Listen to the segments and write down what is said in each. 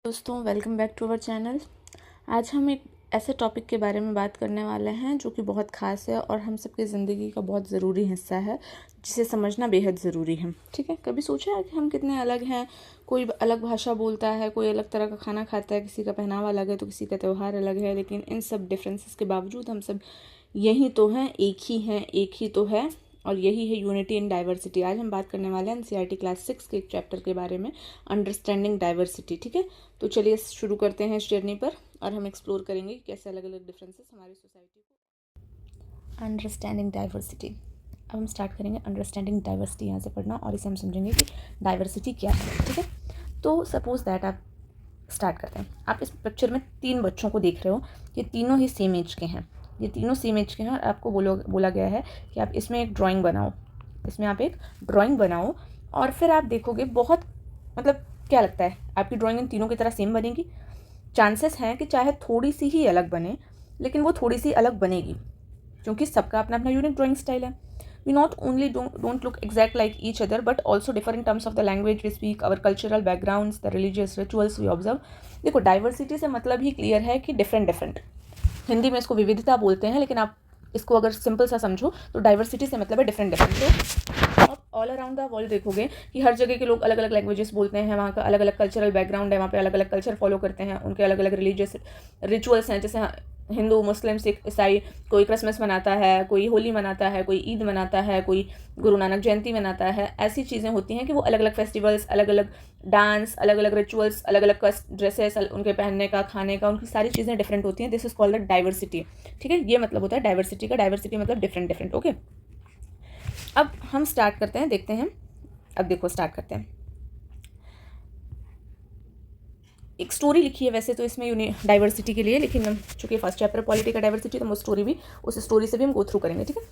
दोस्तों, welcome back to our channel. आज हम एक ऐसे टॉपिक के बारे में बात करने वाले हैं जो कि बहुत ख़ास है और हम सबकी ज़िंदगी का बहुत ज़रूरी हिस्सा है, जिसे समझना बेहद ज़रूरी है। ठीक है, कभी सोचा है कि हम कितने अलग हैं? कोई अलग भाषा बोलता है, कोई अलग तरह का खाना खाता है, किसी का पहनावा अलग है तो किसी का त्यौहार अलग है, लेकिन इन सब डिफरेंसेस के बावजूद हम सब यही तो हैं, एक ही हैं, एक ही तो है, और यही है यूनिटी इन डाइवर्सिटी। आज हम बात करने वाले हैं एनसीईआरटी क्लास 6 के एक चैप्टर के बारे में, अंडरस्टैंडिंग डाइवर्सिटी। ठीक है, तो चलिए शुरू करते हैं इस जर्नी पर और हम एक्सप्लोर करेंगे कि कैसे अलग अलग डिफरेंसेस हमारी सोसाइटी को। Understanding diversity. अब हम स्टार्ट करेंगे अंडरस्टैंडिंग डाइवर्सिटी यहाँ से पढ़ना, और इसे हम समझेंगे कि डाइवर्सिटी क्या है। ठीक है, तो सपोज दैट आप स्टार्ट करते हैं। आप इस पिक्चर में 3 बच्चों को देख रहे हो, ये तीनों ही सेम एज के हैं, ये तीनों सेम एज के हैं, और आपको बोला गया है कि आप इसमें एक ड्राइंग बनाओ, इसमें आप एक ड्राइंग बनाओ, और फिर आप देखोगे बहुत मतलब क्या लगता है आपकी ड्राइंग इन तीनों की तरह सेम बनेगी? चांसेस हैं कि चाहे थोड़ी सी ही अलग बने, लेकिन वो थोड़ी सी अलग बनेगी, क्योंकि सबका अपना अपना यूनिक ड्राइंग स्टाइल है। We not only don't look exact like each other, but also differ in terms of the language we speak, our cultural backgrounds, the religious rituals we observe. देखो, डाइवर्सिटी से मतलब ही clear है कि different. Hindi में इसको विविधता बोलते हैं, लेकिन आप इसको अगर सिंपल सा समझो तो डाइवर्सिटी से मतलब है डिफरेंट। तो आप ऑल अराउंड द वर्ल्ड देखोगे कि हर जगह के लोग अलग अलग लैंग्वेजेस बोलते हैं, वहाँ का अलग अलग कल्चरल बैकग्राउंड है, वहाँ पे अलग अलग कल्चर फॉलो करते हैं, उनके अलग अलग रिलीजियस रिचुअल्स हैं, जैसे हिंदू, मुस्लिम, सिख, ईसाई, कोई क्रिसमस मनाता है, कोई होली मनाता है, कोई ईद मनाता है, कोई गुरु नानक जयंती मनाता है। ऐसी चीज़ें होती हैं कि वो अलग अलग फेस्टिवल्स, अलग अलग डांस, अलग अलग रिचुअल्स, अलग अलग ड्रेसेस, उनके पहनने का, खाने का, उनकी सारी चीज़ें डिफरेंट होती हैं। This is called the diversity. ठीक है, ये मतलब होता है डाइवर्सिटी का। डाइवर्सिटी मतलब डिफरेंट। ओके, अब हम स्टार्ट करते हैं, देखते हैं। अब देखो, स्टार्ट करते हैं। एक स्टोरी लिखी है वैसे तो इसमें डाइवर्सिटी के लिए, लेकिन चूंकि फर्स्ट चैप्टर पॉलिटी का डाइवर्सिटी, तो वो स्टोरी भी, उस स्टोरी से भी हम गो थ्रू करेंगे। ठीक है,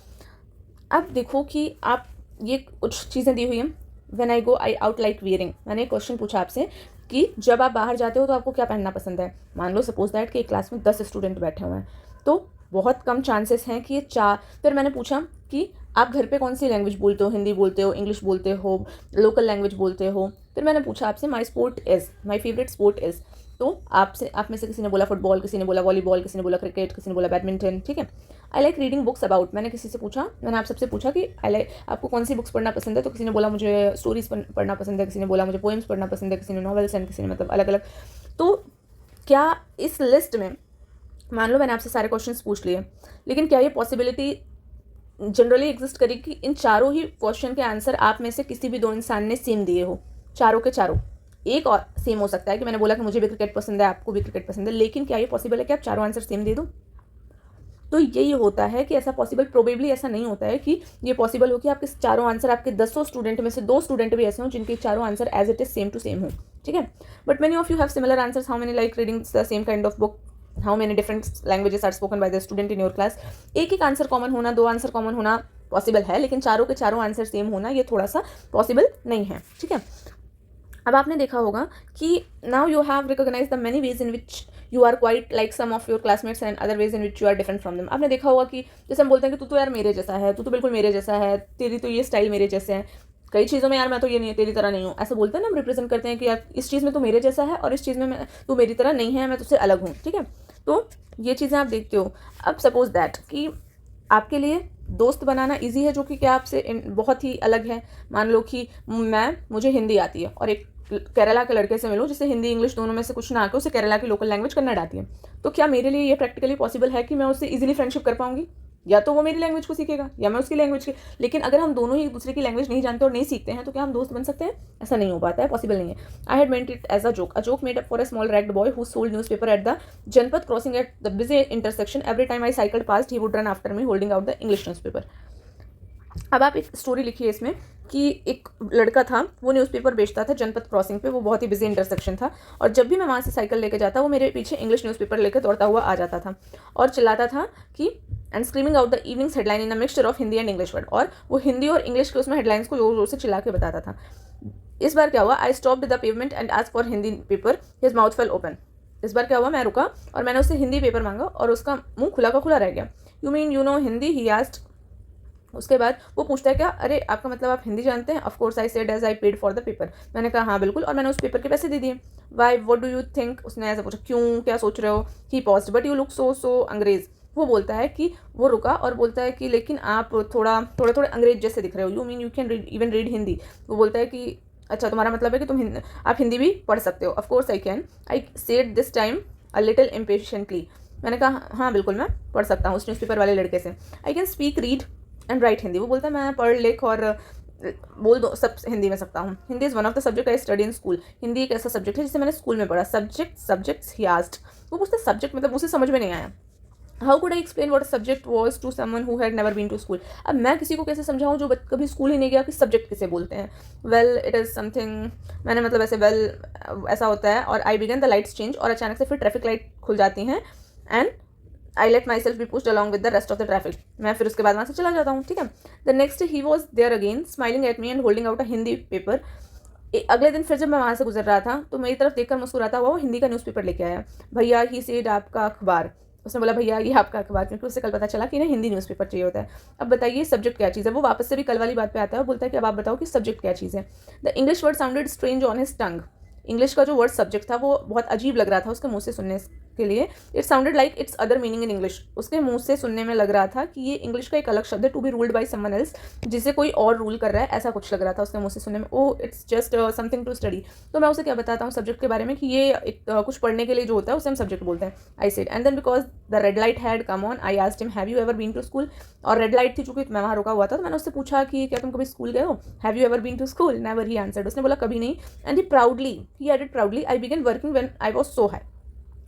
अब देखो कि आप ये कुछ चीज़ें दी हुई हैं। When I go I out like wearing. मैंने एक क्वेश्चन पूछा आपसे कि जब आप बाहर जाते हो तो आपको क्या पहनना पसंद है। मान लो सपोज दैट कि एक क्लास में 10 स्टूडेंट बैठे हुए हैं, तो बहुत कम चांसेस हैं कि फिर मैंने पूछा कि आप घर पे कौन सी लैंग्वेज बोलते हो, हिंदी बोलते हो, इंग्लिश बोलते हो, लोकल लैंग्वेज बोलते हो। फिर मैंने पूछा आपसे माई फेवरेट स्पोर्ट इज़। तो आप में से किसी ने बोला फुटबॉल, किसी ने बोला वॉलीबॉल, किसी ने बोला क्रिकेट, किसी ने बोला बैडमिंटन। ठीक है, I like reading books about. मैंने किसी से पूछा, मैंने आप सबसे पूछा कि आपको कौन सी बुक्स पढ़ना पसंद है, तो किसी ने बोला मुझे स्टोरीज पढ़ना पसंद है, किसी ने बोला मुझे पोएम्स पढ़ना पसंद है, किसी ने नॉवेल्स, एंड किसी ने मतलब अलग अलग। तो क्या इस लिस्ट में, मान लो मैंने आपसे सारे क्वेश्चंस पूछ लिए, लेकिन क्या ये पॉसिबिलिटी जनरली एग्जिस्ट करेगी कि इन चारों ही क्वेश्चन के आंसर आप में से किसी भी 2 इंसान ने सेम दिए हो? चारों के चारों। एक और सेम हो सकता है कि मैंने बोला कि मुझे भी क्रिकेट पसंद है, आपको भी क्रिकेट पसंद है, लेकिन क्या ये पॉसिबल है कि आप चारों आंसर सेम दे दो? तो यही होता है कि ऐसा पॉसिबल, प्रोबेबली ऐसा नहीं होता है कि ये पॉसिबल हो कि आपके चारों आंसर, आपके 10 स्टूडेंट में से 2 स्टूडेंट भी ऐसे हों जिनके चारों answer as it is same to same हो। ठीक है, but many of you have similar answers. How many like reading the same kind of book? How many different languages are spoken by the student in your class? एक answer common होना, 2 answer common होना possible है, लेकिन चारों के चारों answer same होना ये थोड़ा सा पॉसिबल नहीं है। ठीक है, अब आपने देखा होगा कि now you have recognise the many ways in which you are quite like some of your classmates and other ways in which you are different from them. आपने देखा होगा कि जैसे हम बोलते हैं कि तू तो यार मेरे जैसा है, तू तो बिल्कुल मेरे जैसा है, तेरी तो ये स्टाइल मेरे जैसे है, कई चीज़ों में यार मैं तो ये नहीं, तेरी तरह नहीं हूँ, ऐसे बोलते हैं ना। हम रिप्रेजेंट करते हैं कि यार इस चीज़ में तो मेरे जैसा है और इस चीज़ में तू मेरी तरह नहीं है, मैं तुझसे अलग हूँ। ठीक है, तो ये चीज़ें आप देखते हो। अब सपोज दैट कि आपके लिए दोस्त बनाना इजी है जो कि क्या आपसे बहुत ही अलग है। मान लो कि मुझे हिंदी आती है और एक केरला के लड़के से मिलूं जिसे हिंदी इंग्लिश दोनों में से कुछ ना आके उसे केरला की लोकल लैंग्वेज कन्नड़ आती है, तो क्या मेरे लिए ये प्रैक्टिकली पॉसिबल है कि मैं उससे इजीली फ्रेंडशिप कर पाऊंगी? या तो वो मेरी लैंग्वेज को सीखेगा या मैं उसकी लैंग्वेज की। लेकिन अगर हम दोनों ही एक दूसरे की लैंग्वेज नहीं जानते और नहीं सीखते हैं तो क्या हम दोस्त बन सकते हैं? ऐसा नहीं हो पाता है, पॉसिबल नहीं है। I had meant it as a joke made up for a small ragged boy who sold newspaper at the Janpath crossing at the busy intersection. Every time I cycled past he would run after me holding out the English newspaper. अब आप एक story लिखिए इसमें कि एक लड़का था, वो न्यूज़पेपर बेचता था जनपथ क्रॉसिंग पे, वो बहुत ही बिजी इंटरसेक्शन था, और जब भी मैं वहाँ से साइकिल लेके जाता वो मेरे पीछे इंग्लिश न्यूज़पेपर लेकर दौड़ता हुआ आ जाता था और चिल्लाता था कि and screaming out the evenings headline in a mixture of Hindi and English word. और वो हिंदी और इंग्लिश के उसमें हेडलाइंस को जोर जोर से चिल्ला के बताता था। इस बार क्या हुआ, I stopped the pavement and asked for Hindi paper, his mouth fail open. इस बार क्या हुआ, मैं रुका और मैंने उससे हिंदी पेपर मांगा और उसका मुंह खुला का खुला रह गया। You mean you know Hindi, he asked. उसके बाद वो पूछता है क्या, अरे आपका मतलब आप हिंदी जानते हैं? Of course I said as I paid for the paper. मैंने कहा हाँ बिल्कुल, और मैंने उस पेपर के पैसे दे दिए। Why what do you think, उसने ऐसा पूछा, क्यों, क्या सोच रहे हो? He paused but you look so अंग्रेज। वो बोलता है कि वो रुका और बोलता है कि लेकिन आप थोड़े अंग्रेज जैसे दिख रहे हो। You mean you can even read Hindi? वो बोलता है कि अच्छा तुम्हारा मतलब है कि आप हिंदी भी पढ़ सकते हो? Of course I can, I said this time a little impatiently. मैंने कहा हाँ बिल्कुल मैं पढ़ सकता हूँ उस न्यूज़पेपर वाले लड़के से। I can speak, read and right Hindi. वो बोलता है मैं पढ़ लिख और बोल दो सब हिंदी में सकता हूँ। Hindi is one of the subject I study in school. Hindi एक ऐसा सब्जेक्ट है जिसे मैंने स्कूल में पढ़ा। Subjects he asked. वो पूछते सब्जेक्ट मतलब उसे समझ में नहीं आया। How could I explain what subject was to someone who had never been to school. अब मैं किसी को कैसे समझाऊँ जो कभी स्कूल ही नहीं गया कि सब्जेक्ट किसे बोलते हैं। वेल इट इज़ समथिंग, मैंने मतलब ऐसे ऐसा होता है। और आई बिगन द लाइट्स चेंज, और अचानक से फिर ट्रैफिक लाइट खुल जाती हैं। And I let my self be pushed along with the rest of the traffic. मैं फिर उसके बाद वहाँ से चला जाता हूँ, ठीक है। The next he was there again smiling at me and holding out a Hindi paper. अगले दिन फिर जब मैं वहाँ से गुजर रहा था तो मेरी तरफ देखकर मुस्कुराता हुआ वो हिंदी का न्यूज़पेपर लेके आया। भैया ही सेड आपका अखबार। उसने बोला भैया ये आपका अखबार, क्योंकि उससे कल पता चला कि इन्हें हिंदी न्यूज़पेपर चाहिए होता है। अब बताइए सब्जेक्ट क्या चीज़ है। वो वापस से भी कल वाली बात पे आता है और बोलता है कि अब आप बताओ कि सब्जेक्ट क्या चीज़ है। The English word sounded strange on his tongue. English का जो वर्ड सब्जेक्ट था वो बहुत अजीब लग रहा था उसके मुंह से सुनने के लिए। It sounded like it's other meaning in English. उसके मुंह से सुनने में लग रहा था कि ये इंग्लिश का एक अलग शब्द है, to be ruled by someone else, जिसे कोई और रूल कर रहा है, ऐसा कुछ लग रहा था उसके मुंह से सुनने में। Oh it's just something to study. तो मैं उसे क्या बताता हूँ सब्जेक्ट के बारे में कि ये कुछ पढ़ने के लिए जो होता है उसे हम सब्जेक्ट बोलते हैं। I said and then because the red light had come on I asked him have you ever been to school. और रेड लाइट थी चूंकि मैं वहाँ रुका हुआ था तो मैंने उससे पूछा कि क्या तुम कभी स्कूल गए हो? Have you ever been to school? Never, he answered. उसने बोला कभी नहीं। And he added proudly I began working when I was so high.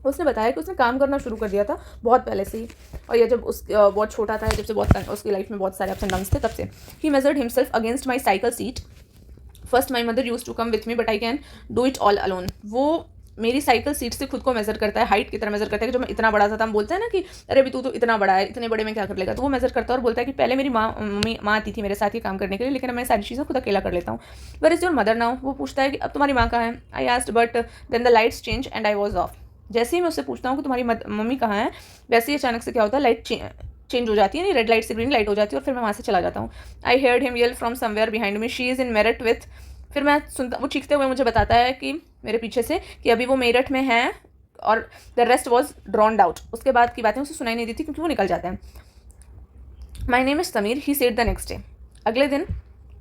उसने बताया कि उसने काम करना शुरू कर दिया था बहुत पहले से ही, और ये जब बहुत छोटा था, जब से बहुत उसकी लाइफ में बहुत सारे अप्स एंड डाउन्स थे तब से। He measured himself against my cycle seat. First my mother use to come with me but I can do it all alone. वो मेरी साइकिल सीट से खुद को मेजर करता है, हाइट की तरह मेजर करता है कि जो मैं इतना बड़ा था हम बोलते हैं ना कि अरे अभी तू तो इतना बड़ा है, इतने बड़े में क्या कर लेगा। तो वो मेजर करता है और बोलता है कि पहले मेरी माँ आती थी मेरे साथ ये काम करने के लिए, लेकिन मैं सारी चीज़ें खुद अकेला कर लेता हूँ। Where is your mother now? वो पूछता है कि अब तुम्हारी माँ कहाँ है? I asked but then the lights change and I was off. जैसे ही मैं उससे पूछता हूँ कि तुम्हारी मम्मी कहाँ है, वैसे ही अचानक से क्या होता है, लाइट चेंज हो जाती है, नहीं रेड लाइट से ग्रीन लाइट हो जाती है, और फिर मैं वहाँ से चला जाता हूँ। I heard him yell from somewhere behind me she is in Meerut with. फिर मैं सुनता, वो चीखते हुए मुझे बताता है कि मेरे पीछे से कि अभी वो मेरठ में है, और द रेस्ट वॉज ड्रॉन्ड आउट। उसके बाद की बातें उसे सुनाई नहीं देती क्योंकि वो निकल जाता है। माई name is Sameer, he said the next day. अगले दिन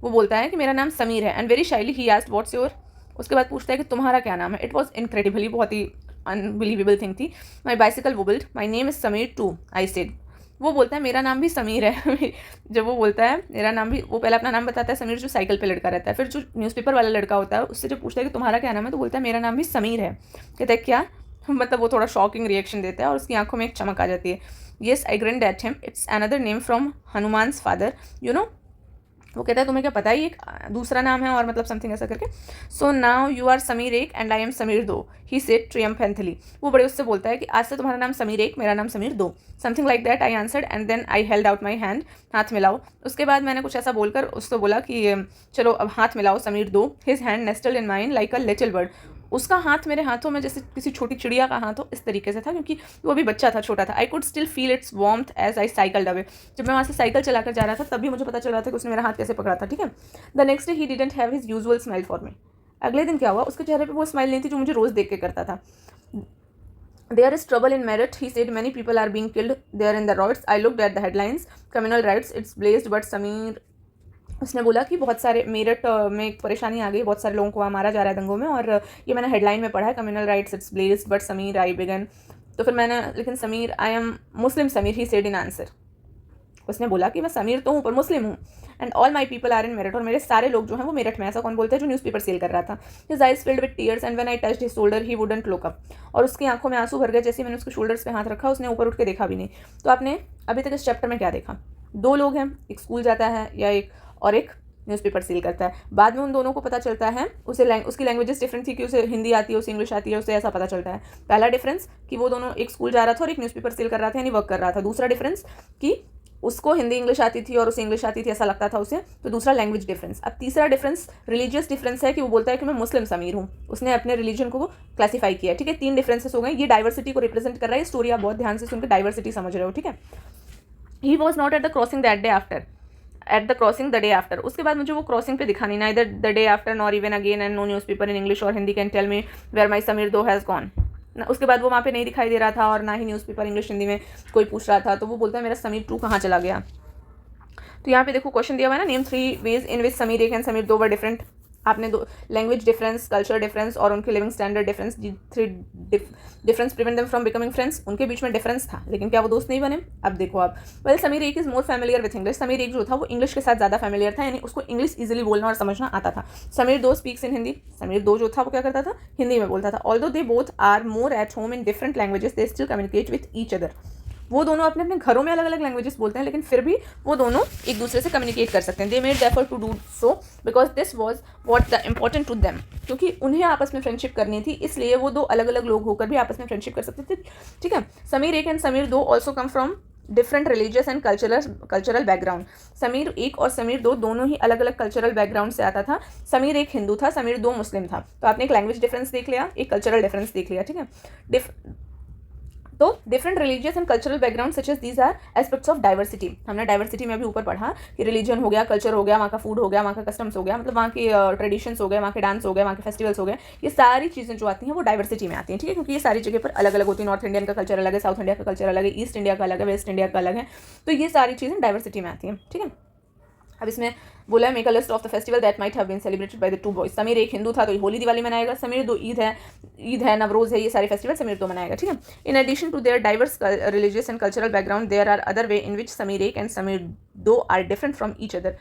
वो बोलता है कि मेरा नाम समीर है। And very shyly he asked what's your. उसके बाद पूछता है कि तुम्हारा क्या नाम है। इट वॉज इनक्रेडिबली, बहुत ही अनबिलीवेबल थिंग थी। My bicycle wobbled, my name is Sameer too, I said. वो बोलता है मेरा नाम भी समीर है। जब वो बोलता है मेरा नाम भी, वो पहले अपना नाम बताता है समीर, जो साइकिल पे लड़का रहता है। फिर जो न्यूज़पेपर वाला लड़का होता है उससे जो पूछता है कि तुम्हारा क्या नाम है, तो बोलता है मेरा नाम भी समीर है। कहता है क्या, मतलब वो थोड़ा शॉकिंग रिएक्शन देता है और उसकी आंखों में एक चमक आ जाती है। Yes I grinned at him, it's another name from Hanuman's father, you know. वो कहता है तुम्हें क्या पता है ये दूसरा नाम है, और मतलब समथिंग ऐसा करके। So now you are Sameer एक एंड आई एम समीर दो, ही सेड ट्रियम्फेंटली। वो बड़े उससे बोलता है कि आज से तुम्हारा नाम समीर एक, मेरा नाम समीर दो, something like that I answered and then I held out my hand, हाथ मिलाओ। उसके बाद मैंने कुछ ऐसा बोलकर उसको बोला कि चलो अब हाथ मिलाओ समीर दो। His hand nestled in mine like a little bird. उसका हाथ मेरे हाथों में जैसे किसी छोटी चिड़िया का हाथ हो, इस तरीके से था, क्योंकि वो अभी बच्चा था, छोटा था। I could still feel its warmth as I cycled away. जब मैं वहाँ से साइकिल चलाकर जा रहा था तब भी मुझे पता चल रहा था कि उसने मेरा हाथ कैसे पकड़ा था, ठीक है। The next day he didn't have his usual smile for me. अगले दिन क्या हुआ, उसके चेहरे पर वो स्माइल नहीं थी जो मुझे रोज़ देख के करता था। There is trouble in Meerut, he said. Many people are being killed there in the riots. I looked at the headlines. Communal riots, it's blazed, but Sameer. उसने बोला कि बहुत सारे मेरठ में एक परेशानी आ गई, बहुत सारे लोगों को वहाँ मारा जा रहा है दंगों में, और ये मैंने हेडलाइन में पढ़ा है, communal riots it's blazed but Sameer I began. तो फिर मैंने, लेकिन Sameer I am Muslim Sameer, he said in answer. उसने बोला कि मैं समीर तो हूँ पर मुस्लिम हूँ। And all my people are in Meerut, और मेरे सारे लोग जो हैं वो मेरठ में। ऐसा कौन बोलता है जो न्यूज़पेपर सेल कर रहा था। His eyes filled with tears and when I touched his shoulder he wouldn't look up. और उसकी आंखों में आंसू भर गए जैसे मैंने उसके शोल्डर्स पे हाथ रखा, उसने ऊपर उठ के देखा भी नहीं। तो आपने अभी तक इस चैप्टर में क्या देखा? दो लोग हैं, एक स्कूल जाता है या एक न्यूज़पेपर सेल करता है। बाद में उन दोनों को पता चलता है, उसकी लैंग्वेजेस डिफरेंट थी, कि उसे हिंदी आती है, उसे इंग्लिश आती है, उसे ऐसा पता चलता है। पहला डिफरेंस कि वो दोनों, एक स्कूल जा रहा था और एक न्यूज़पेपर सेल कर रहा था, यानी वर्क कर रहा था। दूसरा डिफरेंस कि उसको हिंदी इंग्लिश आती थी और उसे इंग्लिश आती थी, ऐसा लगता था उसे। तो दूसरा लैंग्वेज डिफरेंस। अब तीसरा डिफरेंस रिलीजियस डिफरेंस है कि वो बोलता है कि मैं मुस्लिम समीर हूँ, उसने अपने रिलीजन को क्लासीफाई किया, ठीक है। 3 डिफरेंसेस हो गए, ये डाइवर्सिटी को रिप्रेजेंट कर रहा है। स्टोरी आप बहुत ध्यान से सुनकर डाइवर्सिटी समझ रहे हो, ठीक है। He was not at the crossing that day after. At the crossing the day after, उसके बाद मुझे वो क्रॉसिंग पे दिखानी, neither the day after nor even again and no news paper in English और Hindi can tell me where my Sameer दो has gone. उसके बाद वो वहाँ पे नहीं दिखाई दे रहा था और ना ही न्यूज़पेपर इंग्लिश हिंदी में कोई पूछ रहा था, तो वो बोलता है मेरा समीर टू कहाँ चला गया। तो यहाँ पे देखो क्वेश्चन दिया हुआ है ना, name 3 veg in which Sameer एक एंड समीर दो वर डिफरेंट। आपने दो लैंग्वेज डिफरेंस, कल्चर डिफरेंस और उनके living standard difference, 3 difference prevent them from becoming friends. उनके बीच में डिफरेंस था, लेकिन क्या वो दोस्त नहीं बने? अब देखो आप, वेल समीर एक is more familiar with English. Sameer एक जो था वो इंग्लिश के साथ ज़्यादा फैमिलियर था, यानी उसको इंग्लिश ईजिली बोलना और समझना आता था। समीर दो स्पीक्स इन हिंदी। समीर दो जो था वो क्या करता था? हिंदी में बोलता था। Although they both are more at home in different languages, they still communicate with each other. वो दोनों अपने अपने घरों में अलग अलग लैंग्वेजेस बोलते हैं, लेकिन फिर भी वो दोनों एक दूसरे से कम्युनिकेट कर सकते हैं। They made the effort to do so because this was what the important to them. क्योंकि उन्हें आपस में फ्रेंडशिप करनी थी, इसलिए वो दो अलग अलग लोग होकर भी आपस में फ्रेंडशिप कर सकते थे। ठीक है, समीर एक एंड समीर दो also come from different religious and cultural background. Sameer एक और समीर दो दोनों ही अलग अलग कल्चरल बैकग्राउंड से आता था। समीर एक हिंदू था, समीर दो मुस्लिम था। तो आपने एक लैंग्वेज डिफरेंस देख लिया, एक कल्चरल डिफरेंस देख लिया। ठीक है, तो different religious and cultural background such as these are aspects of diversity. हमने डाइवर्सिटी में अभी ऊपर पढ़ा कि रिलीजन हो गया, कल्चर हो गया, वहाँ का फूड हो गया, वहाँ का कस्टम्स हो गया, मतलब वहाँ के ट्रेडिशंस हो गए, वहाँ के डांस हो गए, वहाँ के फेस्टिवल्स हो गए। ये सारी चीज़ें जो आती हैं वो डाइवर्सिटी में आती हैं। ठीक है, क्योंकि ये सारी जगह पर अलग अलग होती है। नॉर्थ इंडियन का कल्चर अलग है, साउथ इंडिया का कल्चर अलग है, ईस्ट इंडिया का अलग है, वेस्ट इंडिया का अलग है। तो ये सारी चीज़ें डाइवर्सिटी में आती हैं। ठीक है, अब इसमें बोला है make a list of the festival that might have been celebrated by the two boys. Sameer एक हिंदू था तो होली दिवाली मनाएगा, समीर दो ईद है, नवरोज है, ये सारे फेस्टिवल समीर दो मनाएगा। ठीक है, in addition to their diverse religious and cultural background there are other way in which Sameer एक एंड समीर दो are different from each other.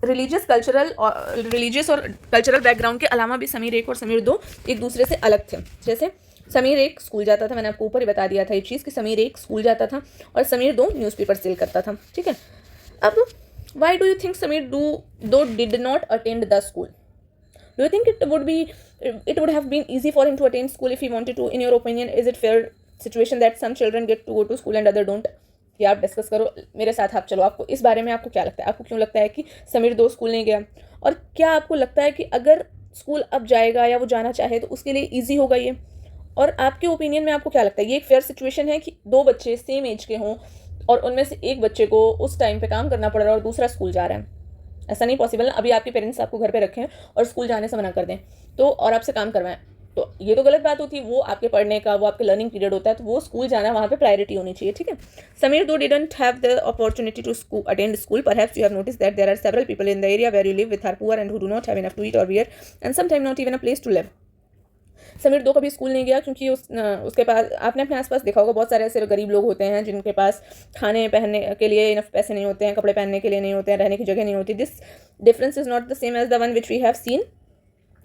Religious और कल्चरल बैकग्राउंड के अलावा भी समीर एक और समीर दो एक दूसरे से अलग थे। जैसे समीर एक स्कूल जाता था, मैंने आपको ऊपर ही बता दिया था ये चीज़ कि समीर एक स्कूल जाता था और समीर दो न्यूज़पेपर सेल करता था। ठीक है, अब why do you think Sameer though did not attend the school? Do you think it would have been easy for him to attend school if he wanted to? In your opinion, is it fair situation that some children get to go to school and other don't? ये आप discuss करो मेरे साथ। आप चलो, आपको इस बारे में आपको क्या लगता है? आपको क्यों लगता है कि समीर दो स्कूल नहीं गया? और क्या आपको लगता है कि अगर स्कूल अब जाएगा या वो जाना चाहे तो उसके लिए ईजी होगा ये? और आपके ओपिनियन में आपको क्या लगता है, ये एक फेयर सिचुएशन है कि दो बच्चे सेम एज के हों और उनमें से एक बच्चे को उस टाइम पे काम करना पड़ रहा है और दूसरा स्कूल जा रहा है? ऐसा नहीं पॉसिबल ना। अभी आपके पेरेंट्स आपको घर पे रखें और स्कूल जाने से मना कर दें तो, और आपसे काम करवाएं, तो ये तो गलत बात होती है। वो आपके पढ़ने का, वो आपके लर्निंग पीरियड होता है, तो वो स्कूल जाना वहाँ पे प्रायोरिटी होनी चाहिए। ठीक है, समीर दो didn't have the opportunity to attend school. Perhaps you have notice that there are several people in the area where you live with are poor and who do not have enough to eat और wear and sometime not even a place to live. Sameer दो कभी school नहीं गया क्योंकि उसके पास, आपने अपने आसपास देखा होगा, बहुत सारे ऐसे गरीब लोग होते हैं जिनके पास खाने पहनने के लिए इनफ पैसे नहीं होते हैं, कपड़े पहनने के लिए नहीं होते हैं, रहने की जगह नहीं होती। This difference is not the same as the one which we have seen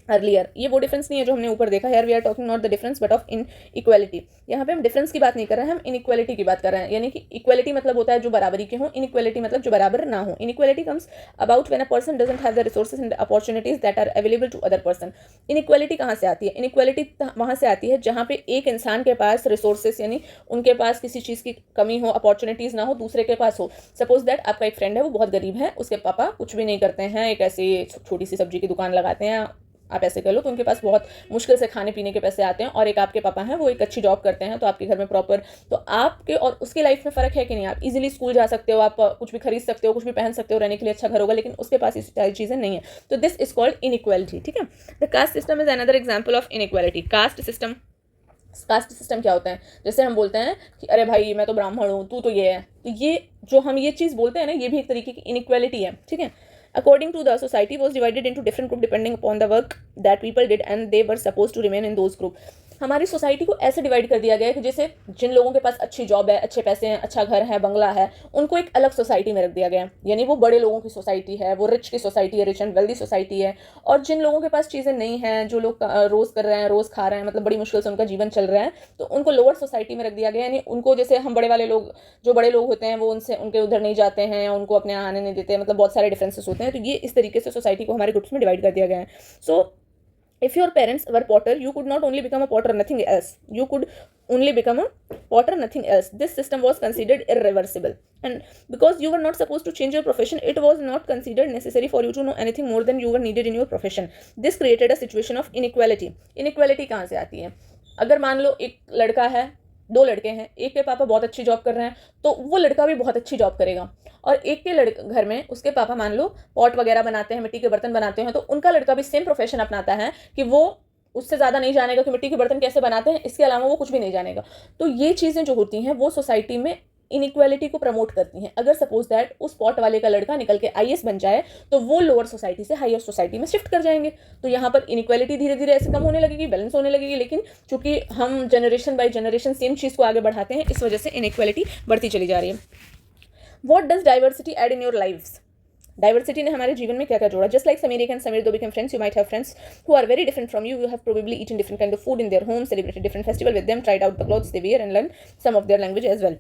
earlier. ये वो डिफरेंस नहीं है जो हमने ऊपर देखा है। We are talking not the difference but of inequality. यहाँ पे हम डिफरेंस की बात नहीं कर रहे हैं, हम इनइक्वालिटी की बात कर रहे हैं। यानी कि इक्वालिटी मतलब होता है जो बराबरी के हों, इनइक्वालिटी मतलब जो बराबर ना हो। Inequality comes about when a person doesn't have the resources and opportunities that are available to other person. Inequality कहाँ से आती है? इनइक्वालिटी वहाँ से आती है जहाँ पे एक इंसान के पास रिसोर्सेज, यानी उनके पास किसी चीज़ की कमी हो, अपॉर्चुनिटीज़ ना हो, दूसरे के पास हो। सपोज दैट आपका एक फ्रेंड है, वो बहुत गरीब है, उसके पापा कुछ भी नहीं करते हैं, एक ऐसी छोटी सी सब्जी की दुकान लगाते हैं, आप ऐसे कह लो, तो उनके पास बहुत मुश्किल से खाने पीने के पैसे आते हैं। और एक आपके पापा हैं, वो एक अच्छी जॉब करते हैं, तो आपके घर में प्रॉपर, तो आपके और उसके लाइफ में फ़र्क है कि नहीं? आप इजीली स्कूल जा सकते हो, आप कुछ भी खरीद सकते हो, कुछ भी पहन सकते हो, रहने के लिए अच्छा घर होगा, लेकिन उसके पास इस सारी चीज़ें नहीं है। तो दिस इज कॉल्ड इनइक्वालिटी। ठीक है, the caste system is another example of inequality. Caste system क्या होता है? जैसे हम बोलते हैं कि अरे भाई मैं तो ब्राह्मण हूँ, तू तो ये है, तो ये जो हम ये चीज़ बोलते हैं ना, ये भी एक तरीके की इनइक्वालिटी है। ठीक है, according to the society was divided into different group depending upon the work that people did and they were supposed to remain in those group. हमारी सोसाइटी को ऐसे डिवाइड कर दिया गया है कि जैसे जिन लोगों के पास अच्छी जॉब है, अच्छे पैसे हैं, अच्छा घर है, बंगला है, उनको एक अलग सोसाइटी में रख दिया गया है। यानी वो बड़े लोगों की सोसाइटी है, वो रिच की सोसाइटी है, रिच एंड वेल्दी सोसाइटी है। और जिन लोगों के पास चीज़ें नहीं हैं, जो लोग रोज़ कर रहे हैं, रोज़ खा रहे हैं, मतलब बड़ी मुश्किल से उनका जीवन चल रहा है, तो उनको लोअर सोसाइटी में रख दिया गया। यानी उनको, जैसे हम बड़े वाले लोग, जो बड़े लोग होते हैं, वो उनसे उनके उधर नहीं जाते हैं या उनको अपने आने नहीं देते, मतलब बहुत सारे डिफरेंसेस होते हैं। तो ये इस तरीके से सोसाइटी को हमारे ग्रुप्स में डिवाइड कर दिया गया है। सो if your parents were potter, you could not only become a potter, nothing else. You could only become a potter, nothing else. This system was considered irreversible. And because you were not supposed to change your profession, it was not considered necessary for you to know anything more than you were needed in your profession. This created a situation of inequality. Inequality कहाँ से आती है? अगर मान लो एक लड़का है, दो लड़के हैं, एक के पापा बहुत अच्छी जॉब कर रहे हैं तो वो लड़का भी बहुत अच्छी जॉब करेगा, और एक के घर में उसके पापा मान लो पॉट वगैरह बनाते हैं, मिट्टी के बर्तन बनाते हैं, तो उनका लड़का भी सेम प्रोफेशन अपनाता है कि वो उससे ज़्यादा नहीं जानेगा कि मिट्टी के बर्तन कैसे बनाते हैं, इसके अलावा वो कुछ भी नहीं जानेगा। तो ये चीज़ें जो होती हैं वो सोसाइटी में इनइक्वालिटी को प्रमोट करती हैं। अगर सपोज दैट उस पॉट वाले का लड़का निकल के आईएएस बन जाए तो वो लोअर सोसाइटी से हायर सोसाइटी में शिफ्ट कर जाएंगे, तो यहाँ पर इनइक्वालिटी धीरे धीरे ऐसे कम होने लगेगी, बैलेंस होने लगेगी। लेकिन चूंकि हम जनरेशन बाय जनरेशन सेम चीज़ को आगे बढ़ाते हैं, इस वजह से इनइक्वालिटी बढ़ती चली जा रही है। What does diversity add in your life? Diversity ने हमारे जीवन में क्या क्या जोड़ा? Just like Sameer and Sameer दो become friends, you might have friends who are very different from you, you have probably eaten different kind of food in their home, celebrated different festival with them, tried out the clothes they wear and learn some of their language as well.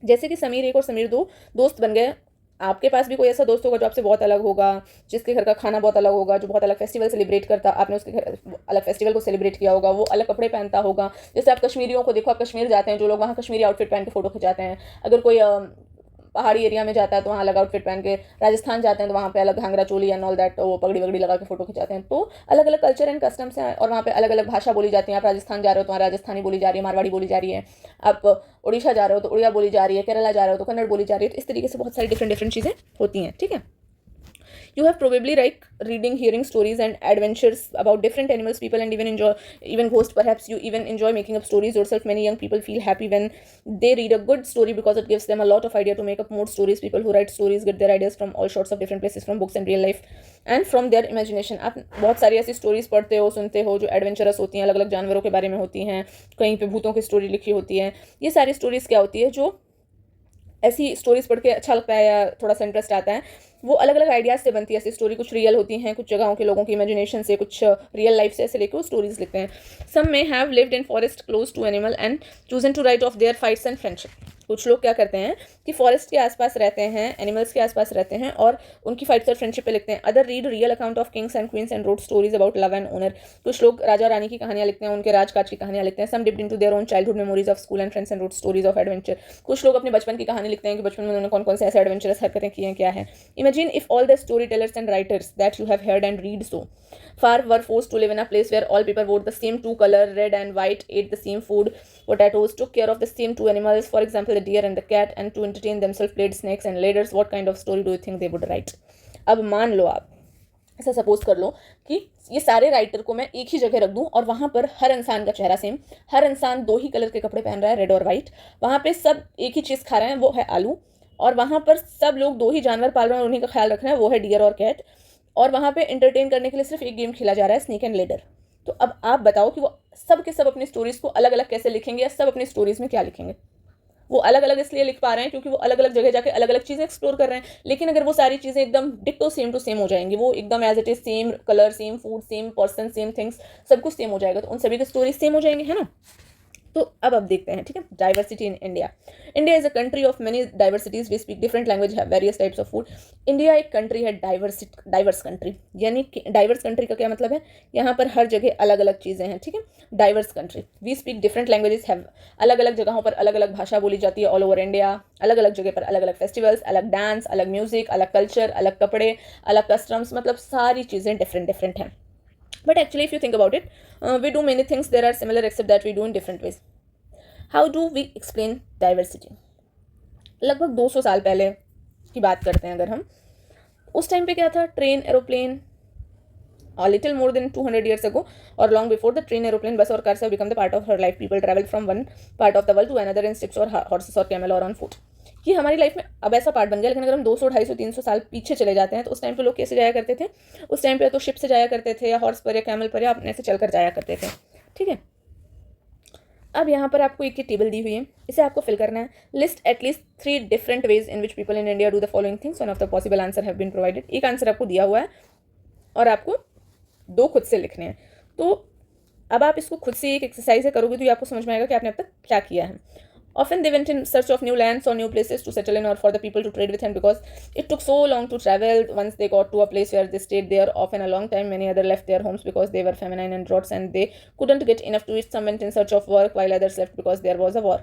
जैसे कि समीर एक और समीर दो दोस्त बन गए, आपके पास भी कोई ऐसा दोस्त होगा जो आपसे बहुत अलग होगा, जिसके घर का खाना बहुत अलग होगा, जो बहुत अलग फेस्टिवल सेलिब्रेट करता, आपने उसके घर अलग फेस्टिवल को सेलिब्रेट किया होगा, वो अलग कपड़े पहनता होगा। जैसे आप कश्मीरियों को देखो, आप कश्मीर जाते हैं, जो लोग वहाँ कश्मीरी आउटफिट पहन के फोटो खिंचाते हैं। अगर कोई पहाड़ी एरिया में जाता है तो वहाँ अलग आउटफिट पहन के, राजस्थान जाते हैं तो वहाँ पे अलग ghagra choli and all that, वो पगड़ी वगड़ी लगा के फोटो खिंचाते हैं। तो अलग अलग कल्चर एंड कस्टम्स हैं और वहाँ पे अलग अलग भाषा बोली जाती है। आप राजस्थान जा रहे हो तो वहाँ राजस्थानी बोली जा रही है, मारवाड़ी बोली जा रही है। आप उड़ीसा जा रहे हो तो उड़िया बोली जा रही है, केरला जा रहे हो तो कन्नड़ बोली जा रही है। तो इस तरीके से बहुत सारी डिफरेंट चीज़ें होती हैं, ठीक है। You have probably like reading, hearing stories and adventures about different animals, people, and even ghosts. Perhaps you even enjoy making up stories yourself. Many young people feel happy when they read a good story because it gives them a lot of idea to make up more stories. People who write stories get their ideas from all sorts of different places, from books and real life and from their imagination. आप बहुत सारी ऐसी stories पढ़ते हो, सुनते हो जो adventurous होती हैं, अलग अलग जानवरों के बारे में होती हैं, कहीं पे भूतों की स्टोरी लिखी होती है। ये सारी स्टोरीज क्या होती है, जो ऐसी स्टोरीज पढ़ के अच्छा लगता है या थोड़ा सा इंटरेस्ट आता है, वो अलग अलग आइडियाज से बनती है ऐसी स्टोरी। कुछ रियल होती हैं, कुछ जगहों के लोगों की इमेजिनेशन से, कुछ रियल लाइफ से ऐसे लेके वो स्टोरीज लिखते हैं। Some may have lived in forest close to animal and chosen to write of their fights and friendship. कुछ लोग क्या करते हैं कि फॉरेस्ट के आसपास रहते हैं, एनिमल्स के आसपास रहते हैं और उनकी फाइट्स और फ्रेंडशिप पे लिखते हैं। Other read real account of kings and queens and road stories about love and honour. कुछ लोग राजा रानी की कहानियां लिखते हैं, उनके राजकाज की कहानियां लिखते हैं। Some dipped into their own childhood memories of school and friends and road stories of adventure. कुछ लोग अपने बचपन की कहानी लिखते हैं कि बचपन में उन्होंने कौन कौन से ऐसे एडवेंचरस हरकतें की हैं, क्या है। Imagine if all the story tellers and writers that you have heard and read so far were forced to live in a place where all people wore the same two color, red and white, ate the same food, potatoes, took care of the same two animals, for example the deer and the cat, and to entertain themselves played snakes and ladders. What kind of story do you think they would write? अब मान लो आप ऐसा suppose कर लो कि ये सारे writer को मैं एक ही जगह रख दूं और वहाँ पर हर इंसान का चेहरा सेम, हर इंसान दो ही कलर के कपड़े पहन रहा है, रेड और वाइट, वहाँ पे सब एक ही चीज़ खा रहे हैं, वो है आलू, और वहाँ पर सब लोग दो ही जानवर पाल रहे हैं और उन्हीं का ख्याल रख रहे हैं, वो है डियर और कैट, और वहाँ पे एंटरटेन करने के लिए सिर्फ एक गेम खेला जा रहा है, स्नेक एंड लेडर। तो अब आप बताओ कि वो सब के सब अपनी स्टोरीज को अलग अलग कैसे लिखेंगे, या सब अपनी स्टोरीज में क्या लिखेंगे। वो अलग अलग इसलिए लिख पा रहे हैं क्योंकि वो अलग अलग जगह जाके अलग अलग चीज़ें एक्सप्लोर कर रहे हैं। लेकिन अगर वो सारी चीज़ें एकदम डिक्टो सेम टू सेम हो जाएंगी, वो एकदम as it is same colour, same food, same person, same things, सब कुछ सेम हो जाएगा, तो उन सभी की स्टोरीज सेम हो जाएंगी, है ना। तो अब देखते हैं, ठीक है। Diversity in India. India is a country of many diversities, we speak different language, have various types of food. India एक कंट्री है डाइवर्स कंट्री, यानी कि डाइवर्स कंट्री का क्या मतलब है, यहाँ पर हर जगह अलग अलग चीज़ें हैं, ठीक है। Diverse country, we speak different languages, have अलग अलग जगहों पर अलग अलग भाषा बोली जाती है, ऑल ओवर इंडिया। अलग अलग जगह पर अलग अलग फेस्टिवल्स, अलग डांस, अलग म्यूजिक, अलग कल्चर, अलग कपड़े, अलग कस्टम्स, मतलब सारी चीज़ें डिफरेंट डिफरेंट हैं। But actually, if you think about it, we do many things that are similar except that we do in different ways. How do we explain diversity? लगभग 200 साल पहले की बात करते हैं अगर हम, उस टाइम पे क्या था, train, aeroplane, a little more than 200 years ago or long before, the train, aeroplane, bus or cars have become the part of her life. People travel from one part of the world to another in ships or horses or camel or on foot. ये हमारी life में अब ऐसा part बन गया। लेकिन अगर हम 200, 250, 300 साल पीछे चले जाते हैं तो उस टाइम पे लोग कैसे जाया करते थे, उस टाइम पे तो शिप से जाया करते थे, या हॉर्स पर, या कैमल पर, या अपने से चलकर जाया करते थे, ठीक है। अब यहाँ पर आपको एक टेबल दी हुई है, इसे आपको फिल करना है। List at least 3 different ways in which people in India do the following things, one of the possible answer have been provided. एक आंसर आपको दिया हुआ है और आपको 2 खुद से लिखने हैं। तो अब आप इसको खुद से एक एक्सरसाइज करोगे तो ये आपको समझ में आएगा कि आपने अब तक क्या किया है। Often they went in search of new lands or new places to settle in, or for the people to trade with, and because it took so long to travel, once they got to a place where they stayed there often a long time, many other left their homes because they were feminine and droughts and they couldn't get enough to eat. Some went in search of work while others left because there was a war.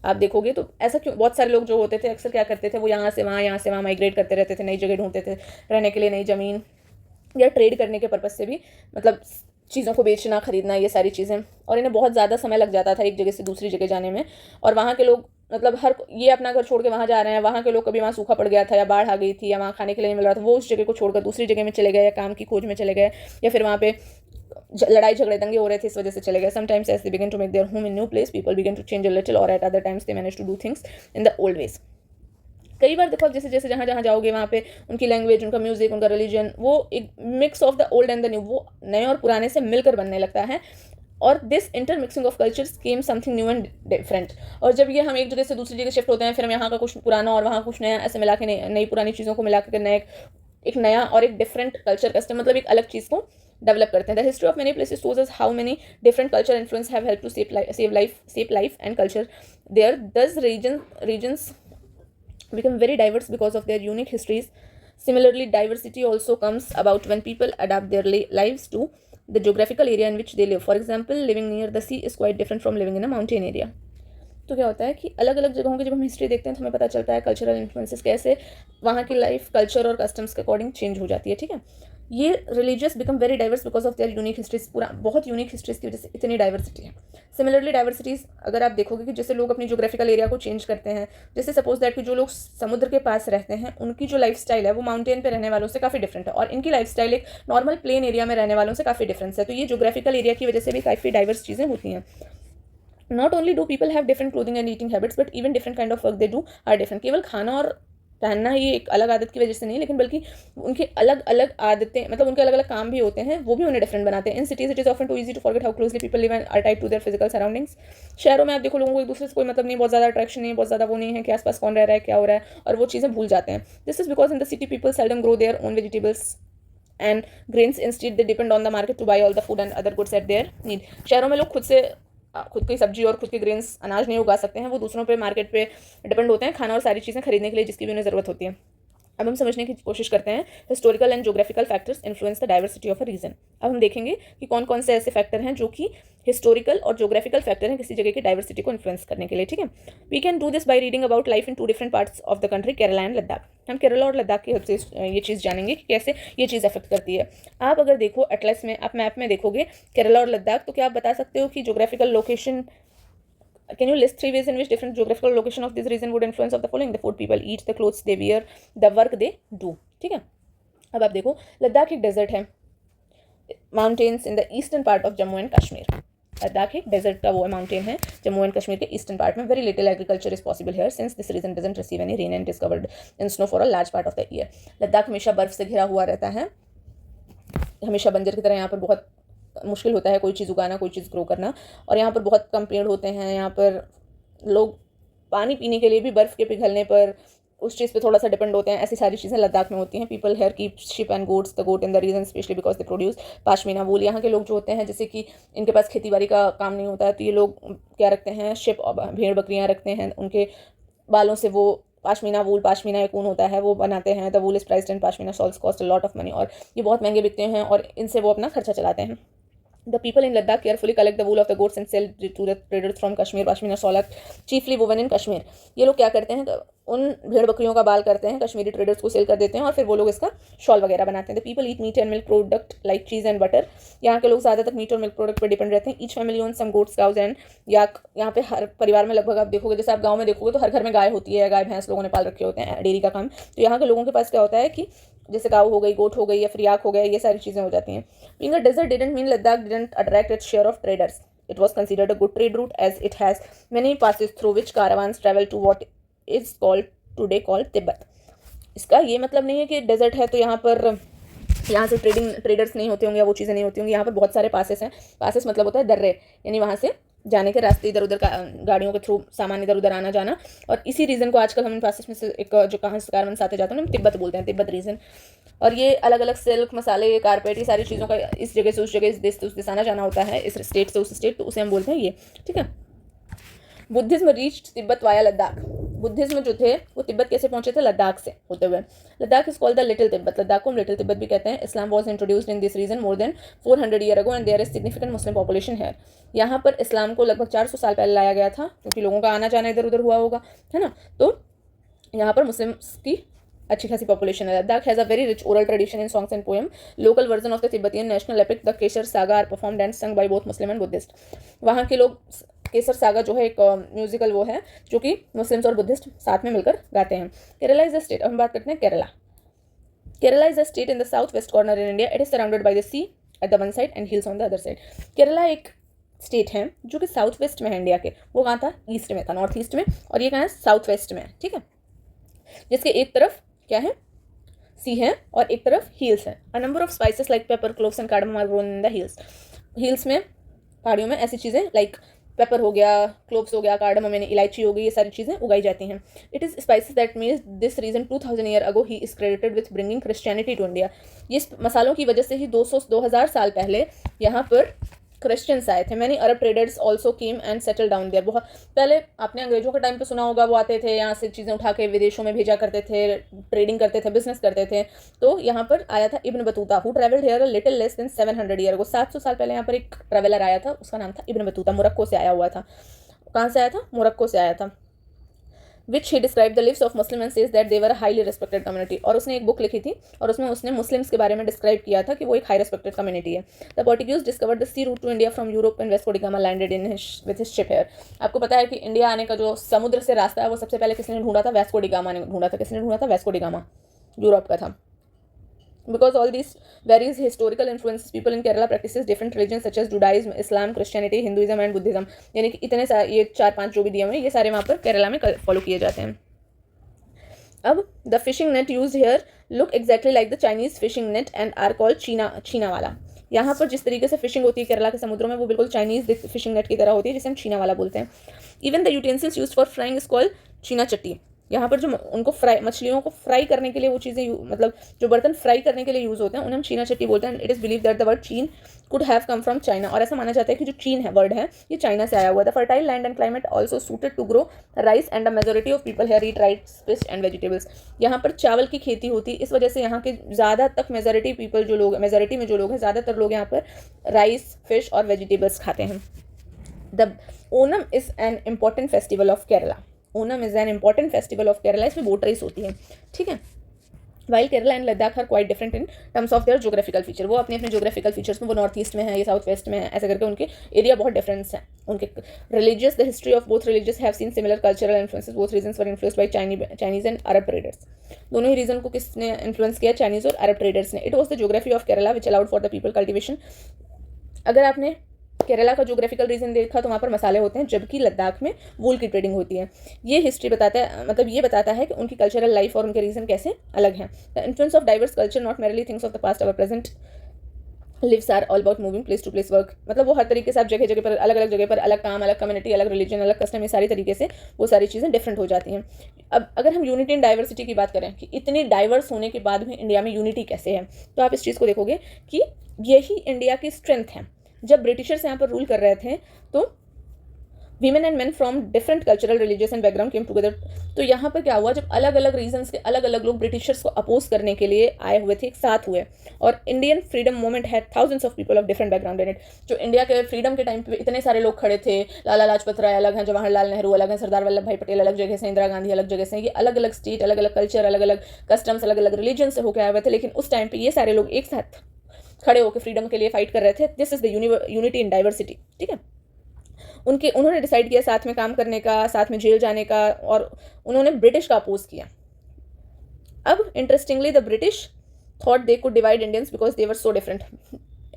आप देखोगे तो ऐसा क्यों, बहुत सारे लोग जो होते थे अक्सर क्या करते थे, वो यहाँ से वहाँ माइग्रेट करते रहते थे, नई जगह ढूंढते थे रहने के लिए, नई ज़मीन, या ट्रेड करने के पर्पज़ से भी, मतलब चीज़ों को बेचना खरीदना ये सारी चीज़ें, और इन्हें बहुत ज़्यादा समय लग जाता था एक जगह से दूसरी जगह जाने में। और वहाँ के लोग मतलब ये अपना घर छोड़ के वहाँ जा रहे हैं, वहाँ के लोग कभी वहाँ सूखा पड़ गया था या बाढ़ आ गई थी या वहाँ खाने के लिए नहीं मिल रहा था, वो उस जगह को छोड़कर दूसरी जगह में चले गए या काम की खोज में चले गए, या फिर वहाँ पे लड़ाई झगड़े दंगे हो रहे थे इस वजह से चले गए। Sometimes as they begin to make their home in new place people begin to change a little, और at other times they manage to do things in the old ways. कई बार देखो आप जैसे जैसे जहाँ जहाँ जाओगे वहाँ पे उनकी लैंग्वेज, उनका म्यूजिक, उनका रिलीजन, वो एक mix of the old and the new, वो नए और पुराने से मिलकर बनने लगता है। और this intermixing of cultures came something new and different. और जब ये हम एक जगह से दूसरी जगह शिफ्ट होते हैं, फिर हम यहाँ का कुछ पुराना और वहाँ कुछ नया ऐसे मिला के नई पुरानी चीज़ों को मिला के नए एक नया और एक डिफरेंट कल्चर कस्टम, मतलब एक अलग चीज़ को डेवलप करते हैं। The history of many places shows us how many different culture influence have help to save life and culture there. Thus regions become very diverse because of their unique histories. Similarly, diversity also comes about when people adapt their lives to the geographical area in which they live. For example, living near the sea is quite different from living in a mountain area. तो क्या होता है कि अलग अलग जगहों की जब हम हिस्ट्री देखते हैं तो हमें पता चलता है कल्चरल इन्फ्लुएंसेस कैसे वहाँ की लाइफ कल्चर और कस्टम्स के अकॉर्डिंग चेंज हो जाती है। ठीक है, ये religious become very diverse because of their unique histories, पूरा बहुत यूनिक हिस्ट्रीज की वजह से इतनी डाइवर्सिटी है। सिमिलरली डाइवर्सिटीज़ अगर आप देखोगे कि जैसे लोग अपनी जोग्राफिकल एरिया को चेंज करते हैं, जैसे सपोज दैट कि जो लोग समुद्र के पास रहते हैं उनकी जो लाइफस्टाइल है वो माउंटेन पे रहने वालों से काफ़ी डिफरेंट है, और इनकी लाइफस्टाइल एक नॉर्मल प्लेन एरिया में रहने वालों से काफ़ी डिफरेंस है। तो ये जोग्राफिकल एरिया की वजह से भी काफ़ी डाइवर्स चीज़ें होती हैं। Not only do people have different clothing and eating habits but even different kind of work they do are different. केवल खाना और पहनना ही एक अलग आदत की वजह से नहीं, लेकिन बल्कि उनके अलग अलग आदतें, मतलब उनके अलग अलग काम भी होते हैं, वो भी उन्हें डिफरेंट बनाते हैं। In cities it is often too easy to forget how closely people live and are tied to their physical surroundings. शहरों में आप देखो लोगों को एक दूसरे से कोई मतलब नहीं, बहुत ज़्यादा अट्रैक्शन नहीं है, बहुत ज़्यादा वो नहीं है कि आसपास कौन रह रहा है क्या हो रहा है, और वो चीज़ें भूल जाते हैं। This is because in the city people seldom grow their own vegetables and grains, instead they depend on the market two by all the food and other goods at their need. शहरों में लोग खुद की सब्जी और खुद के grains अनाज नहीं उगा सकते हैं, वो दूसरों पे मार्केट पे डिपेंड होते हैं खाना और सारी चीज़ें खरीदने के लिए जिसकी भी उन्हें ज़रूरत होती है। अब हम समझने की कोशिश करते हैं historical and geographical factors influence the diversity of a region. अब हम देखेंगे कि कौन कौन से ऐसे फैक्टर हैं जो कि हिस्टोरिकल और जोग्राफिकल फैक्टर हैं किसी जगह की डाइवर्सिटी को इन्फ्लुएंस करने के लिए। ठीक है, we can do this by reading about life in two different parts of the country, Kerala and Ladakh. हम केरला और लद्दाख की हेल्प से ये चीज़ जानेंगे कि कैसे ये चीज़ अफेक्ट करती है। आप अगर देखो एटलस में, आप मैप में देखोगे केरला और लद्दाख, तो क्या आप बता सकते हो कि geographical location, can you list 3 ways in which different geographical location of this region would influence of the following? The food people eat, the clothes they wear, the work they do. ठीक है, अब आप देखो लद्दाख एक desert है, mountains in the eastern part of Jammu and Kashmir. Ladakh एक desert का वो है, माउंटेन है जम्मू एंड कश्मीर के ईस्टर्न पार्ट में। Very little agriculture is possible here since this region doesn't receive any rain and is covered in snow for a large part of the year. Ladakh हमेशा बर्फ से घिरा हुआ रहता है, हमेशा बंजर की तरह यहाँ पर बहुत मुश्किल होता है कोई चीज़ उगाना, कोई चीज़ ग्रो करना, और यहाँ पर बहुत कम पेड़ होते हैं। यहाँ पर लोग पानी पीने के लिए भी बर्फ़ के पिघलने पर उस चीज़ पे थोड़ा सा डिपेंड होते हैं। ऐसी सारी चीज़ें लद्दाख में होती हैं। People here keep sheep and goats, the goat in the region specially because they produce pashmina wool. यहाँ के लोग जो होते हैं, जैसे कि इनके पास खेती बाड़ी का काम नहीं होता है, तो ये लोग क्या रखते हैं, शिप, भेड़ बकरियाँ रखते हैं, उनके बालों से वो पाशमीना वूल, पाशमीना एक ऊन होता है, वो बनाते हैं। The wool is prized and pashmina shawls cost a lot of money, और ये बहुत महंगे बिकते हैं और इनसे वो अपना खर्चा चलाते हैं। The people in Ladakh carefully collect the wool of the goats and sell to the traders from Kashmir. Pashmina shawl chiefly woven in Kashmir. ये लोग क्या करते हैं, उन भेड़ बकरियों का बाल करते हैं, कश्मीरी ट्रेडर्स को सेल कर देते हैं और फिर वो लोग इसका शॉल वगैरह बनाते हैं। The people eat meat and milk product like cheese and butter. यहाँ के लोग ज़्यादातर मीट और मिल्क प्रोडक्ट पर डिपेंड रहते हैं। Each family owns some goats, cows and yak. यहाँ पे हर परिवार में लगभग आप देखोगे, जैसे आप गाँव में देखोगे तो हर घर में गाय होती है, गाय भैंस लोगों ने पाल रखे होते हैं, डेयरी का काम। तो यहाँ के लोगों के पास क्या होता है कि जैसे काऊ हो गई, गोट हो गई या फिर याक हो गया, ये सारी चीज़ें हो जाती हैं। Being a desert didn't mean Ladakh didn't attract its share of traders. It was considered a good trade route as it has many passes through which caravans travel to what is today called Tibet. इसका ये मतलब नहीं है कि desert है तो यहाँ से ट्रेडर्स नहीं होते होंगे या वो चीज़ें नहीं होती होंगी। यहाँ पर बहुत सारे पासेस हैं। पासेस मतलब होता है दर्रे, यानी वहाँ से जाने के रास्ते, इधर उधर का गाड़ियों के थ्रू सामान इधर उधर आना जाना। और इसी रीज़न को आजकल हम इन पासेस में से एक जो कहाँ से कारवन आते जाते हैं हम तिब्बत बोलते हैं, तिब्बत रीजन। और ये अलग अलग सिल्क, मसाले, कारपेट, ये सारी चीज़ों का इस जगह से उस जगह, इस देश से उस देश आना जाना होता है, इस स्टेट से उस स्टेट, तो उसे हम बोलते हैं ये। ठीक है, Buddhism reached Tibet via Ladakh. Buddhism जो थे वो तिब्बत कैसे पहुंचे थे, लद्दाख से होते हुए। Ladakh is called the little Tibet, Ladakh को हम लिटिल तिब्बत भी कहते हैं। Islam was introduced in this region more than 400 year ago and there is significant Muslim population है। यहाँ पर इस्लाम को लगभग 400 साल पहले लाया गया था, क्योंकि लोगों का आना जाना इधर उधर हुआ होगा, है ना। तो यहाँ पर मुस्लिम्स की अच्छी खासी पॉपुलेशन है। Ladakh has a very rich oral tradition in songs and poem. Local version of the Tibetan national epic the Kesar saga are performed and sung by both Muslim and Buddhist. वहाँ के लोग केसर सागा जो है एक म्यूजिकल वो है जो कि मुस्लिम्स और बुद्धिस्ट साथ में मिलकर गाते हैं। केरला इज अ स्टेट, अब हम बात करते हैं Kerala. Kerala is a state in the south west corner in India. It is surrounded by the sea at the one side and hills on the other side. Kerala एक स्टेट है जो कि साउथ वेस्ट में है इंडिया के। वो कहाँ था? ईस्ट में था, नॉर्थ ईस्ट में, और ये कहाँ है? साउथ वेस्ट में है, ठीक है। जिसके एक तरफ क्या है? सी है और एक तरफ हिल्स है। A number of spices like pepper, cloves and cardamom are grown in the hills. Hills में, पहाड़ियों में ऐसी चीज़ें लाइक पेपर हो गया, क्लोव्स हो गया, कार्डमम यानी इलायची हो गई, ये सारी चीज़ें उगाई जाती हैं। It is spices that means this region 2000 year ago he is credited with bringing Christianity to India. ये मसालों की वजह से ही 2000 साल पहले यहाँ पर क्रिश्चियंस आए थे। Many Arab traders also came and settle down there. बहुत पहले आपने अंग्रेजों के टाइम पे सुना होगा, वो आते थे यहाँ से चीज़ें उठा के विदेशों में भेजा करते थे, ट्रेडिंग करते थे, बिजनेस करते थे। तो यहाँ पर आया था Ibn Battuta, who travelled here a little less than 700 year ago. 700 साल पहले यहाँ पर एक ट्रेवलर आया था, उसका नाम था इब्न बतूता, मोरक्को से आया हुआ था। कहाँ से आया था? मोरक्को से आया था। Which he describe the lives of Muslim and says that they were highly respected community. और उसने एक बुक लिखी थी और उसमें उसने मुस्लिम्स के बारे में डिस्क्राइब किया था कि वो एक हाई रिस्पेक्टेड कम्युनिटी है। The Portuguese discovered the sea route to India from Europe and Vasco da Gama landed in with his ship here. आपको पता है कि इंडिया आने का जो समुद्र से रास्ता है वो सबसे पहले किसने ढूंढा था? वेस्को डी गामा ने ढूंढा था। किसने ढूंढा था? वेस्को डी गामा, यूरोप का था। Because all these various historical influences, people in Kerala practices different religions such as Judaism, Islam, Christianity, Hinduism and Buddhism। यानी कि इतने सारे ये 4-5 जो भी दिए हुए हैं ये सारे वहाँ पर केरला में फॉलो किए जाते हैं। अब the fishing net use here look exactly like the Chinese fishing net and are called cheena vala. यहाँ पर जिस तरीके से फिशिंग होती है केरला के समुद्रों में वो बिल्कुल चाइनीज फिशिंग नेट की तरह होती है जिसे हम चीना वाला बोलते हैं। Even the utensils use for frying is called चीना चट्टी। यहाँ पर जो उनको फ्राई, मछलियों को फ्राई करने के लिए वो चीज़ें मतलब जो बर्तन फ्राई करने के लिए यूज़ होते हैं उन्हें हम चीना चट्टी बोलते हैं। It is believe that the word चीन could have come from China. और ऐसा माना जाता है कि जो चीन है वर्ड है ये चाइना से आया हुआ था। Fertile land and climate also suited to grow rice and the majority of people here eat rice, fish and vegetables. यहाँ पर चावल की खेती होती है, इस वजह से यहाँ के ज़्यादा तक मेजोरिटी में जो लोग हैं ज़्यादातर लोग यहाँ पर राइस, फिश और वेजिटेबल्स खाते हैं। The Onam is an important festival of Kerala. Onam is an important festival of Kerala. इसमें बोट रेस होती है, ठीक है। While Kerala and Ladakh are quite different in terms of their geographical feature. वो अपने जोग्राफिकल फीचर्स में वो नॉर्थ ईस्ट में है, ये साउथ वेस्ट में है, ऐसे करके उनके एरिया बहुत डिफरेंस है। उनके religious, the history of both religious have seen similar cultural influences. Both regions were influenced by Chinese and Arab traders. दोनों ही रीजन को किसने इन्फ्लुएंस किया? चाइनीज और अरब ट्रेडर्स ने। It was the geography of Kerala which allowed for the people cultivation. अगर आपने केरला का जोग्राफिकल रीजन देखा तो वहाँ पर मसाले होते हैं, जबकि लद्दाख में वूल की ट्रेडिंग होती है। ये हिस्ट्री बताता है, मतलब ये बताता है कि उनकी कल्चरल लाइफ और उनके रीजन कैसे अलग हैं। The influence of diverse culture not merely things of the past our present lives are all about moving place to place work. मतलब वो हर तरीके से आप जगह जगह पर अलग अलग जगह पर अलग काम, अलग कम्युनिटी, अलग रिलीजन, अलग कस्टम, ये सारी तरीके से वो सारी चीज़ें डिफरेंट हो जाती हैं। अब अगर हम यूनिटी एंड डाइवर्सिटी की बात करें कि इतनी डाइवर्स होने के बाद भी इंडिया में यूनिटी कैसे है, तो आप इस चीज़ को देखोगे कि यही इंडिया की स्ट्रेंथ है। जब ब्रिटिशर्स यहाँ पर रूल कर रहे थे तो women and main from different cultural religious and background came together. तो यहाँ पर क्या हुआ, जब अलग अलग रीजन्स के अलग अलग लोग ब्रिटिशर्स को अपोज करने के लिए आए हुए थे, एक साथ हुए। और Indian freedom movement had thousands of people of different background in it. जो इंडिया के फ्रीडम के टाइम पे इतने सारे लोग खड़े थे, लाला लाजपत राय अलग हैं, जवाहरलाल नेहरू अलग हैं, सरदार वल्लभ भाई पटेल अलग जगह से, इंदिरा गांधी अलग जगह से। ये अलग अलग स्टेट, अलग अलग कल्चर, अलग अलग कस्टम्स, अलग अलग रिलीजन से होकर आए हुए थे, लेकिन उस टाइम पर ये सारे लोग एक साथ खड़े होकर फ्रीडम के लिए फाइट कर रहे थे। This is the unity in diversity, ठीक है। उन्होंने डिसाइड किया साथ में काम करने का, साथ में जेल जाने का, और उन्होंने ब्रिटिश का अपोज किया। अब interestingly the British thought they could divide Indians because they were so different.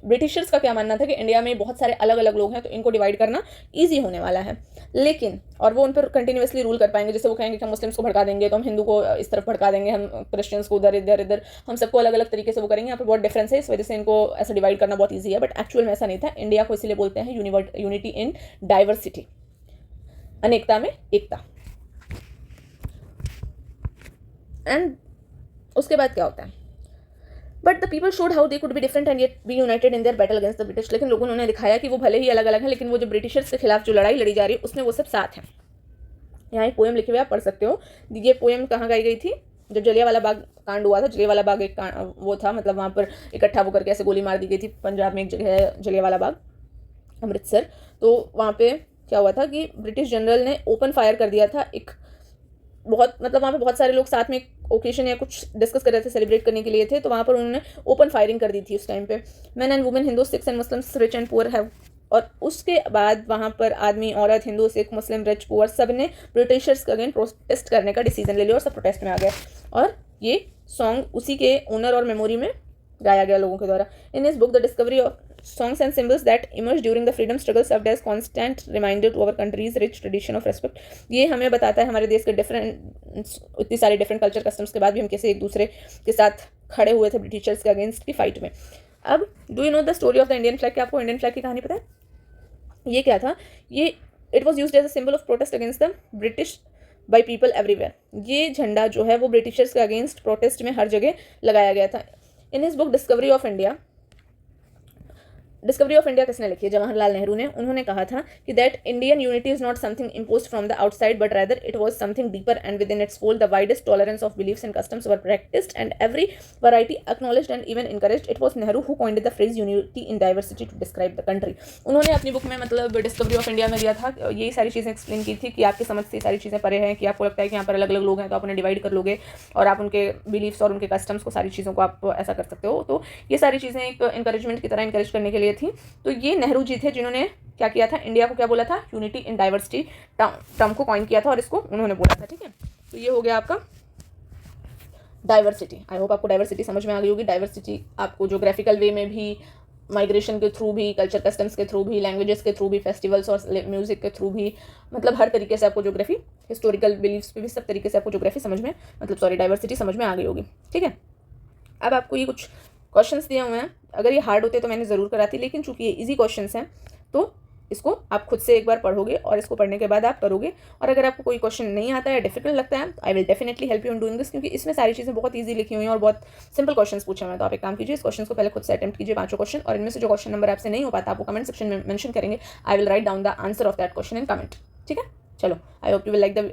Britishers का क्या मानना था कि इंडिया में बहुत सारे अलग अलग लोग हैं तो इनको डिवाइड करना ईजी होने वाला है, लेकिन और वो उन पर कंटिन्यूसली रूल कर पाएंगे। जैसे वो कहेंगे कि हम मुस्लिम्स को भड़का देंगे तो हम हिंदू को इस तरफ भड़का देंगे, हम क्रिश्चियंस को उधर इधर इधर, हम सबको अलग अलग तरीके से वो करेंगे। यहाँ पर बहुत डिफरेंस है, इस वजह से इनको ऐसा डिवाइड करना बहुत ईजी है, बट एक्चुअल में ऐसा नहीं था। इंडिया को इसीलिए बोलते हैं यूनिटी इन डाइवर्सिटी, अनेकता में एकता। एंड उसके बाद क्या होता है, but the people showed how they could be different and yet be united in their battle against the British. लेकिन लोगों ने दिखाया कि वो भले ही अलग अलग हैं, लेकिन वो जो ब्रिटिशर्स के खिलाफ जो लड़ाई लड़ी जा रही है उसमें वो सब साथ हैं। यहाँ एक पोएम लिखे हुए आप पढ़ सकते हो। ये पोएम कहाँ गाई गई थी? जब जलियांवाला बाग कांड हुआ था। जलियांवाला बाग एक वो था, मतलब वहाँ पर इकट्ठा होकर के ऐसे गोली मार दी गई थी। पंजाब में एक जगह है जलियांवाला बाग, अमृतसर। तो वहाँ पे क्या हुआ था कि ब्रिटिश जनरल ने ओपन फायर कर दिया था एक बहुत मतलब वहाँ पे बहुत सारे लोग साथ में ओकेशन या कुछ डिस्कस कर रहे थे, सेलिब्रेट करने के लिए थे, तो वहाँ पर उन्होंने ओपन फायरिंग कर दी थी उस टाइम पे। Man and women, Hindu, Sikhs and Muslims, rich and poor have, और उसके बाद वहाँ पर आदमी, औरत, हिंदू, सिख, मुस्लिम, रिच, पुअर, सब ने ब्रिटिशर्स के अगेंस्ट प्रोटेस्ट करने का डिसीजन ले लिया और सब प्रोटेस्ट में आ गए। और ये सॉन्ग उसी के ओनर और मेमोरी में गाया गया लोगों के द्वारा। In his book the discovery of songs and symbols that emerged during the freedom struggle served as constant reminder to our country's rich tradition of respect। ये हमें बताता है हमारे देश के डिफरेंट, इतनी सारी डिफरेंट कल्चर कस्टम्स के बाद भी हम कैसे एक दूसरे के साथ खड़े हुए थे ब्रिटिशर्स के अगेंस्ट की फाइट में। अब do you know the story of the Indian flag? क्या आपको इंडियन फ्लैग की कहानी पता है? ये क्या था? ये it was use as a symbol of protest against the British by people everywhere. ये झंडा जो है वो ब्रिटिशर्स के अगेंस्ट प्रोटेस्ट में हर जगह लगाया गया था। In his book discovery of India, discovery of India किसने लिखी है? जवाहरलाल नेहरू ने। उन्होंने कहा था कि that Indian unity is not something imposed from the outside but rather it was something deeper and within its fold the widest tolerance of beliefs and customs were practised and every variety acknowledged and even encouraged. It was Nehru who coined the phrase unity in diversity to describe the country. उन्होंने अपनी book में मतलब discovery of India में दिया था, यही सारी चीज़ें एक्सप्लेन की थी कि आपकी समझ से सारी चीज़ें परे हैं, कि आपको लगता है कि यहाँ पर अलग अलग लोग हैं तो आप उन्हें डिवाइड कर लोगे और आप उनके बिलीव्स और उनके कस्टम्स को, सारी चीज़ों को आप ऐसा कर सकते हो। तो ये सारी चीज़ें एक इंकरेजमेंट की तरह इंकरेज करने के लिए थी। तो ये नेहरू जी थे जिन्होंने क्या किया था, इंडिया को क्या बोला था, यूनिटी इन डाइवर्सिटी टर्म को कॉइन किया था और इसको उन्होंने बोला था। ठीक है, तो ये हो गया आपका डाइवर्सिटी। आई होप आपको डाइवर्सिटी समझ में आ गई होगी। डाइवर्सिटी आपको जोग्राफिकल वे में भी, माइग्रेशन के थ्रू भी, कल्चर कस्टम्स के थ्रू भी, लैंग्वेजेस के थ्रू भी, फेस्टिवल्स और म्यूजिक के थ्रू भी, मतलब हर तरीके से आपको जोग्राफी, हिस्टोरिकल बिलीव्स पे भी, सब तरीके से आपको जोग्राफी समझ में, मतलब सॉरी डाइवर्सिटी समझ में आ गई होगी। ठीक है, अब आपको ये कुछ क्वेश्चंस दिए हुए हैं, अगर ये हार्ड होते तो मैंने ज़रूर कराती, लेकिन चूंकि ये इजी क्वेश्चंस हैं तो इसको आप खुद से एक बार पढ़ोगे और इसको पढ़ने के बाद आप करोगे। और अगर आपको कोई क्वेश्चन नहीं आता है, डिफिकल्ट लगता है, I will definitely help you in doing this, क्योंकि इसमें सारी चीज़ें बहुत ईजी लिखी हुई हैं और बहुत सिंपल क्वेश्चंस पूछे हुए हैं। तो आप एक काम कीजिए, इस क्वेश्चन को पहले खुद से अटेम्प्ट कीजिए, 5 क्वेश्चन, और इनमें से जो क्वेश्चन नंबर आपसे नहीं हो पाता आपको कमेंट सेक्शन में मेंशन करेंगे। I will write down the answer of that question in comment. ठीक है, चलो, I hope you will like the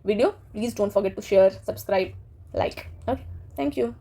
video. Please don't forget to share, subscribe, like. Okay, thank you.